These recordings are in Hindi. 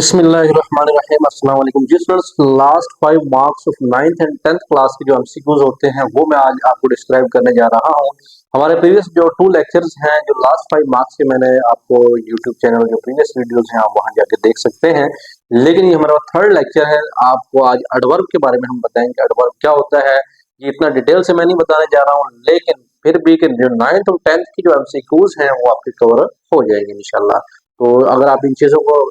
बिस्मिल्लाहिर्रहमानिर्रहीम। अस्सलाम वालेकुम जी students. Last 5 marks of 9th and 10th class के जो एमसीक्यूज होते हैं वो मैं आज आपको डिस्क्राइब करने जा रहा हूँ। हमारे प्रीवियस जो 2 लेक्चर्स हैं, जो लास्ट 5 मार्क्स के, मैंने आपको यूट्यूब चैनल जो प्रीवियस वीडियोस हैं आप वहां जाके देख सकते हैं। लेकिन ये हमारा थर्ड लेक्चर है। आपको आज एडवर्ब के बारे में हम बताएंगे। एडवर्ब क्या होता है ये इतना डिटेल से मैं नहीं बताने जा रहा हूँ, लेकिन फिर भी कि जो 9th और 10th की जो एमसीक्यूज हैं वो आपके कवर हो जाएंगे इंशाल्लाह। तो अगर आप इन चीजों को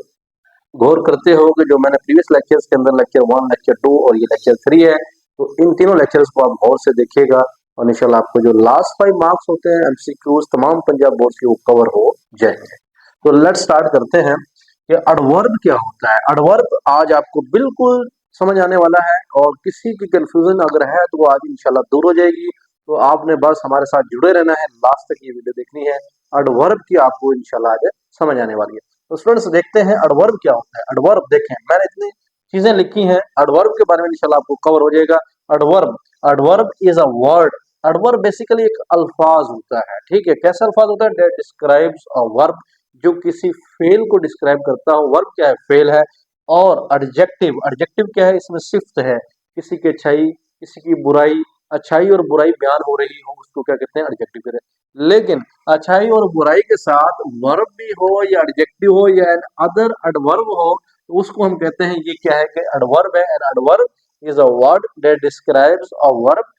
गौर करते हो कि जो मैंने प्रीवियस लेक्चर्स के अंदर लेक्चर 1, लेक्चर 2 और ये लेक्चर 3 है, तो इन तीनों लेक्चर्स को आप गौर से देखिएगा और इंशाल्लाह आपको जो लास्ट 5 मार्क्स होते हैं एमसीक्यूज तमाम पंजाब बोर्ड के वो कवर हो जाएंगे। तो लेट्स स्टार्ट करते हैं कि एडवर्ब क्या होता है। एडवर्ब आज आपको बिल्कुल समझ आने वाला है और किसी की कंफ्यूजन अगर है तो वो आज इंशाल्लाह दूर हो जाएगी। तो आपने बस हमारे साथ जुड़े रहना है, लास्ट तक ये वीडियो देखनी है। एडवर्ब की आपको इंशाल्लाह आज समझ आने वाली है। तो स्टूडेंट्स देखते हैं एडवर्ब क्या होता है। एडवर्ब देखें, मैंने इतनी चीजें लिखी हैं, एडवर्ब के बारे में इंशाल्लाह आपको कवर हो जाएगा। Adverb adverb is a word. Adverb basically एक अल्फाज होता है, ठीक है। कैसा अल्फाज होता है? दैट डिस्क्राइब्स अ वर्ब, जो किसी फेल को डिस्क्राइब करता हो। वर्ब क्या है? फेल है। और एडजेक्टिव, एडजेक्टिव क्या है? इसमें सिफ्त है, किसी की अच्छाई, किसी की बुराई, अच्छाई और बुराई बयान हो रही हो, उसको क्या कहते हैं? एडजेक्टिव कहते हैं। लेकिन अच्छाई और बुराई के साथ वर्ब भी हो या एडजेक्टिव हो या अदर एडवर्ब हो, तो उसको हम कहते हैं ये क्या है कि एडवर्ब है। An adverb is a word that describes a verb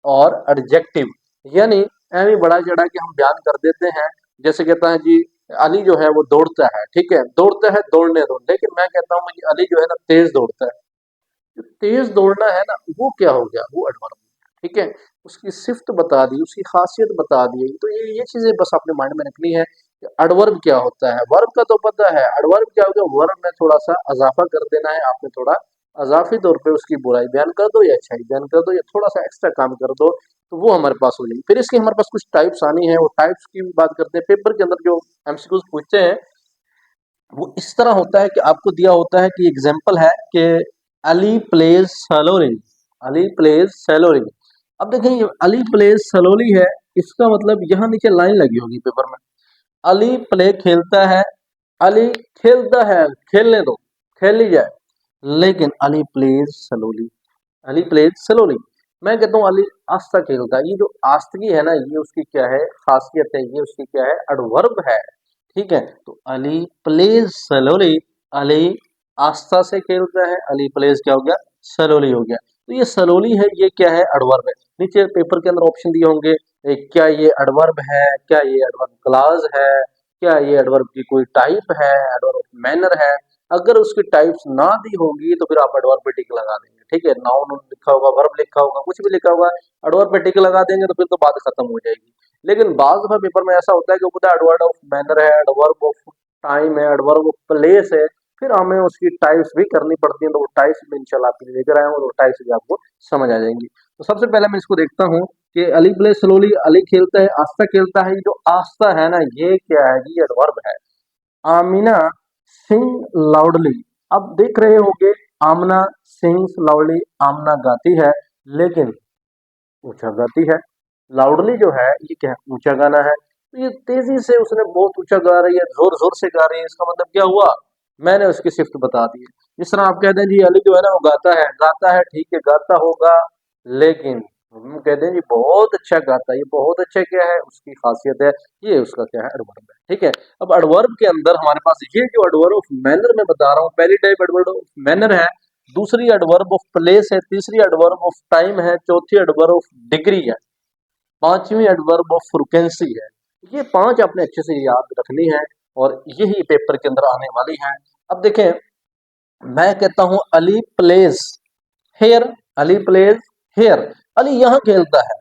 और एडजेक्टिव। यानी ऐਵੇਂ बड़ा चढ़ा के हम बयान कर देते हैं। जैसे कहता है जी अली जो है वो दौड़ता है, ठीक है, दौड़ता है, दौड़ने दो। लेकिन मैं कहता हूँ जी अली जो है ना तेज दौड़ता है। जो तेज दौड़ना है ना वो क्या हो गया? वो एडवर्ब, ठीक है। उसकी सिफ्त बता दी, उसकी खासियत बता दी। तो ये चीजें बस अपने माइंड में रखनी है कि एडवर्ब क्या होता है। वर्ब का तो पता है, एडवर्ब क्या हो गया? वर्ब में थोड़ा सा इजाफा कर देना है आपने, थोड़ा अजाफी तौर पे उसकी बुराई बयान कर दो या अच्छाई बयान कर दो या थोड़ा सा एक्स्ट्रा काम कर दो, तो वो हमारे पास हो जाएगी। फिर इसकी हमारे पास कुछ टाइप्स आनी है, वो टाइप्स की भी बात करते हैं। पेपर के अंदर जो एमसीक्यूज पूछते हैं वो इस तरह होता है कि आपको दिया होता है कि एग्जाम्पल है कि Ali plays slowly, Ali plays slowly. अब देखें ये अली प्लेज सलोली है, इसका मतलब यहाँ नीचे लाइन लगी होगी पेपर में। अली प्ले खेलता है, अली खेलता है, खेलने दो, खेल ली जाए। लेकिन Ali plays slowly, Ali plays slowly. मैं कहता हूँ अली आस्ता खेलता है। ये जो आस्तगी है ना, ये उसकी क्या है? खासियत है, ये उसकी क्या है? एडवर्ब है, ठीक है। तो अली प्लेज स्लोली, अली आस्था से खेलता है। अली प्लेज क्या हो गया? स्लोली हो गया। तो ये स्लोली है, ये क्या है? एडवर्ब है। नीचे पेपर के अंदर ऑप्शन दिए होंगे, क्या ये एडवर्ब है, क्या ये एडवर्ब क्लास है, क्या ये एडवर्ब की कोई टाइप है, एडवर्ब मैनर है। अगर उसकी टाइप्स ना दी होगी तो फिर आप एडवर्ब पे टिक लगा देंगे, ठीक है। नाउन लिखा होगा, वर्ब लिखा होगा, कुछ भी लिखा होगा, एडवर्ब पे टिक लगा देंगे तो फिर तो बात खत्म हो जाएगी। लेकिन बाज दफा पेपर में ऐसा होता है कि वो एडवर्ब ऑफ मैनर है, एडवर्ब ऑफ टाइम है, एडवर्ब ऑफ प्लेस है, फिर हमें उसकी टाइप्स भी करनी पड़ती है। तो वो टाइप्स भी इंशाल्लाह आप लेकर आए और वो टाइप्स भी आपको समझ आ जाएंगी। तो सबसे पहले मैं इसको देखता हूँ कि अली प्ले स्लोली, अली खेलता है, आस्था खेलता है। ये जो आस्था है ना, ये क्या है? ये एडवर्ब है। आमिना सिंग लाउडली। अब देख रहे होंगे, आमना सिंग्स लाउडली, आमना गाती है लेकिन ऊंचा गाती है। लाउडली जो है ये क्या है? ऊंचा गाना है। तो ये तेजी से उसने बहुत ऊंचा गा रही है, जोर जोर से गा रही है, इसका मतलब क्या हुआ? मैंने उसकी सिफ्त बता दी है। जिस तरह आप कहते हैं जी अली जो है ना वो गाता है, ठीक है, गाता होगा, लेकिन हम कहते हैं जी बहुत अच्छा गाता है। ये बहुत अच्छा क्या है? उसकी खासियत है, ये उसका क्या है? एडवर्ब है, ठीक है। अब एडवर्ब के अंदर हमारे पास ये जो एडवर्ब ऑफ मैनर मैं बता रहा हूँ, पहली टाइप एडवर्ब ऑफ मैनर है, दूसरी एडवर्ब ऑफ प्लेस है, तीसरी एडवर्ब ऑफ टाइम है, चौथी एडवर्ब ऑफ डिग्री है, पांचवी एडवर्ब ऑफ फ्रिक्वेंसी है। ये पांच आपने अच्छे से याद रखनी है और यही पेपर के अंदर आने वाली है। अब देखें, मैं कहता हूं Ali plays here, Ali plays here. Ali यहाँ खेलता है,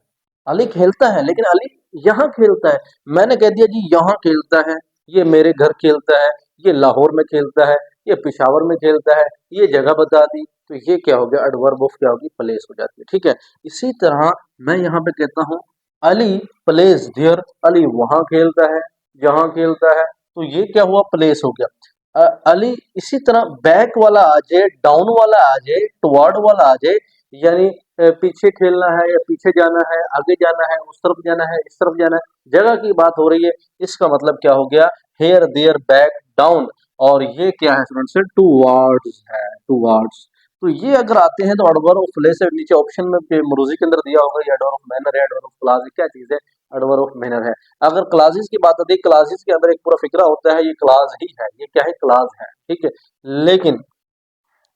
अली खेलता है, लेकिन अली यहाँ खेलता है। मैंने कह दिया जी यहाँ खेलता है, ये मेरे घर खेलता है, ये लाहौर में खेलता है, ये पिशावर में खेलता है, ये जगह बता दी। तो ये क्या हो गया? एडवर्ब ऑफ क्या होगी? प्लेस हो जाती है, ठीक है। इसी तरह मैं यहाँ पे कहता हूँ अली प्लेस देयर, अली वहां खेलता है, जहां खेलता है। तो ये क्या हुआ? प्लेस हो गया। अली इसी तरह बैक वाला आ जाए, डाउन वाला आ जाए, टुवर्ड वाला आ जाए, यानी पीछे खेलना है या पीछे जाना है, आगे जाना है, उस तरफ जाना है, इस तरफ जाना है, जगह की बात हो रही है। इसका मतलब क्या हो गया? Here there back down. और ये क्या है स्टूडेंट्स, टू वर्ड्स है, टू वर्ड्स। तो ये अगर आते हैं तो एडवर्ब ऑफ प्लेस है, नीचे ऑप्शन में मरूजी के अंदर दिया होगा, ये एडवर्ब ऑफ मैनर है, एडवर्ब ऑफ क्लास है, क्या चीज है, एडवर्ब ऑफ मैनर है। अगर क्लासेस की बात आती है, क्लासेस के अंदर एक पूरा फिक्रा होता है, ये क्लास ही है, ये क्या है, क्लास है, ठीक है। लेकिन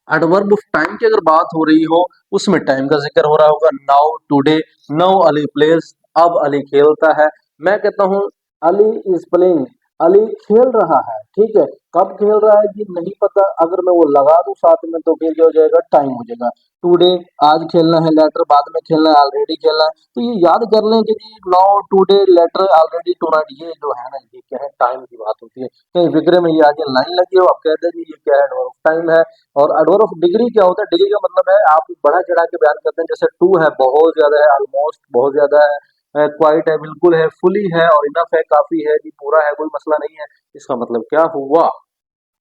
एडवर्ब ऑफ टाइम की अगर बात हो रही हो, उसमें टाइम का जिक्र हो रहा होगा, now, today, now Ali place, अब अली खेलता है। मैं कहता हूँ अली इज प्लेइंग, अली खेल रहा है, ठीक है। कब खेल रहा है ये नहीं पता, अगर मैं वो लगा दूं साथ में तो फिर क्या हो जाएगा, टाइम हो जाएगा। टुडे आज खेलना है, लेटर बाद में खेलना है, ऑलरेडी खेलना है। तो ये याद कर लें कि जी now, today, later, already, tonight, ये जो है ना, ये क्या है, टाइम की बात होती है। कहीं फिक्रे में ये आगे लाइन लगी हो, आप कहते हैं जी ये क्या है, एडवर्ब ऑफ टाइम है। और एडवर्ब ऑफ डिग्री क्या होता है, डिग्री का मतलब है आप बढ़ा चढ़ा के बयान करते हैं, जैसे टू है बहुत ज्यादा है, ऑलमोस्ट बहुत ज्यादा है, क्वाइट है बिल्कुल है, फुली है, और इनफ है काफी है जी, पूरा है कोई मसला नहीं है। इसका मतलब क्या हुआ,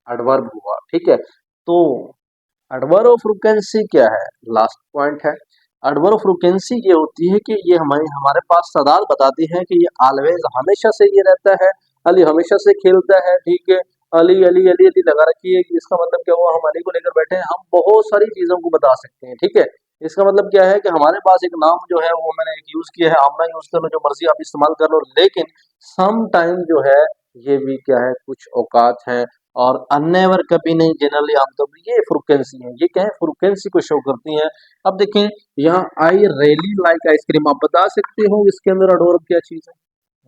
एडवर्ब हुआ, ठीक है। तो एडवर्ब ऑफ फ्रीक्वेंसी क्या है, लास्ट पॉइंट है। एडवर्ब ऑफ फ्रीक्वेंसी ये होती है कि ये हमारे हमारे पास तादाद बताती है कि ये ऑलवेज हमेशा से ये रहता है, अली हमेशा से खेलता है, ठीक है। अली अली अली अली लगा रखी है, कि इसका मतलब क्या हुआ, हम अली को लेकर बैठे हैं, हम बहुत सारी चीजों को बता सकते हैं, ठीक है। इसका मतलब क्या है कि हमारे पास एक नाम जो है वो मैंने एक यूज किया है, आमना यूज कर लो, जो मर्जी आप इस्तेमाल कर लो, लेकिन सम टाइम जो है ये भी क्या है, कुछ औकात है, और अनेवर कभी नहीं, जनरली आमतौर पर, ये फ्रीक्वेंसी है, ये क्या है, फ्रीक्वेंसी को शो करती है। अब देखें यहाँ, आई रियली लाइक आइसक्रीम, आप बता सकते हो इसके अंदर एडवर्ब क्या चीज है,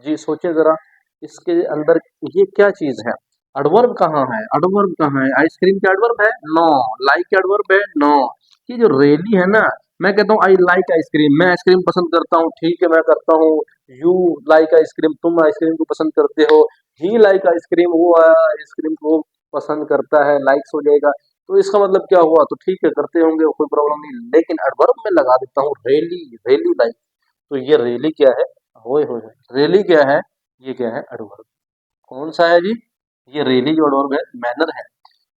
जी सोचे जरा, इसके अंदर ये क्या चीज है, एडवर्ब कहाँ है, एडवर्ब कहाँ है, आइसक्रीम का एडवर्ब है, नो। लाइक का एडवर्ब है, नो। ये जो रियली है ना, मैं कहता हूँ आई लाइक आइसक्रीम, मैं आइसक्रीम पसंद करता हूँ, ठीक है, मैं करता हूँ। यू लाइक आइसक्रीम, तुम आइसक्रीम को पसंद करते हो। ही लाइक आइसक्रीम, वो आइसक्रीम को पसंद करता है, लाइक्स हो जाएगा। तो इसका मतलब क्या हुआ, तो ठीक है करते होंगे, कोई प्रॉब्लम नहीं, लेकिन एडवर्ब में लगा देता हूँ रियली, रियली लाइक। तो ये रियली क्या है, होए होए, रियली क्या है, ये क्या है, एडवर्ब। कौन सा है जी, ये रियली जो एडवर्ब है, मैनर है।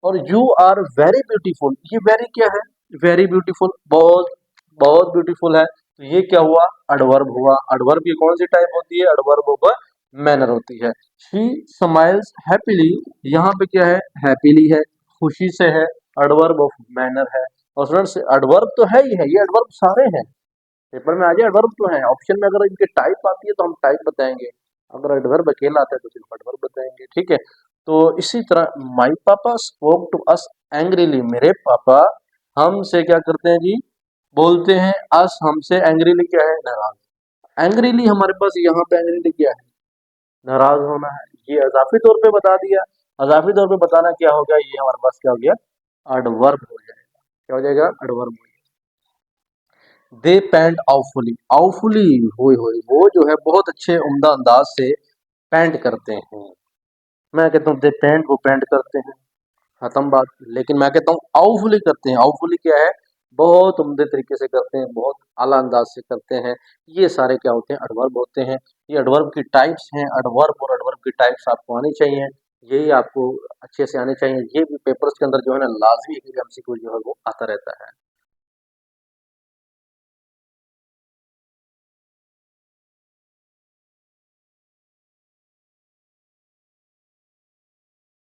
और यू आर वेरी ब्यूटीफुल, ये वेरी क्या है, वेरी ब्यूटीफुल, बहुत बहुत ब्यूटीफुल है। तो ये क्या हुआ, एडवर्ब हुआ। एडवर्ब की कौन सी टाइप होती है, एडवर्ब ऑफ मैनर होती है। शी स्माइल्स हैप्पीली, यहाँ पे क्या है, हैप्पीली है, खुशी से है, एडवर्ब ऑफ मैनर है। और स्टूडेंट्स एडवर्ब तो है ही है, ये एडवर्ब सारे हैं, पेपर में आ जाए एडवर्ब तो है, ऑप्शन में अगर इनके टाइप आती है तो हम टाइप बताएंगे, अगर एडवर्ब अकेला आता है तो सिर्फ एडवर्ब बताएंगे, ठीक है। तो इसी तरह माई पापा स्पोक टू अस एंग्रीली, मेरे पापा हमसे क्या करते हैं जी, बोलते हैं, अस हमसे, एंग्रीली क्या है, नाराज। एंग्रीली हमारे पास यहाँ पे एंग्रीली क्या है, नाराज होना है, ये अजाफी तौर पे बता दिया। अजाफी तौर पे बताना क्या हो गया, ये हमारे पास क्या हो गया, एडवर्ब हो जाएगा, क्या हो जाएगा, एडवर्ब हो जाएगा। दे पेंट आउटफुली, आउटफुली हुई हुई, वो जो है बहुत अच्छे उम्दा अंदाज से पेंट करते हैं। मैं कहता हूँ दे पेंट, वो पेंट करते हैं, खत्म बात। लेकिन मैं कहता हूँ आउटफुली करते हैं, आउटफुली क्या है, बहुत उम्दे तरीके से करते हैं, बहुत आला अंदाज से करते हैं। ये सारे क्या होते हैं, एडवर्ब होते हैं। ये एडवर्ब की टाइप्स हैं, एडवर्ब और एडवर्ब की टाइप्स आपको आनी चाहिए, यही आपको अच्छे से आने चाहिए। ये भी पेपर्स के अंदर जो है ना लाजमी है कि एमसीक्यू जो है वो आता रहता है।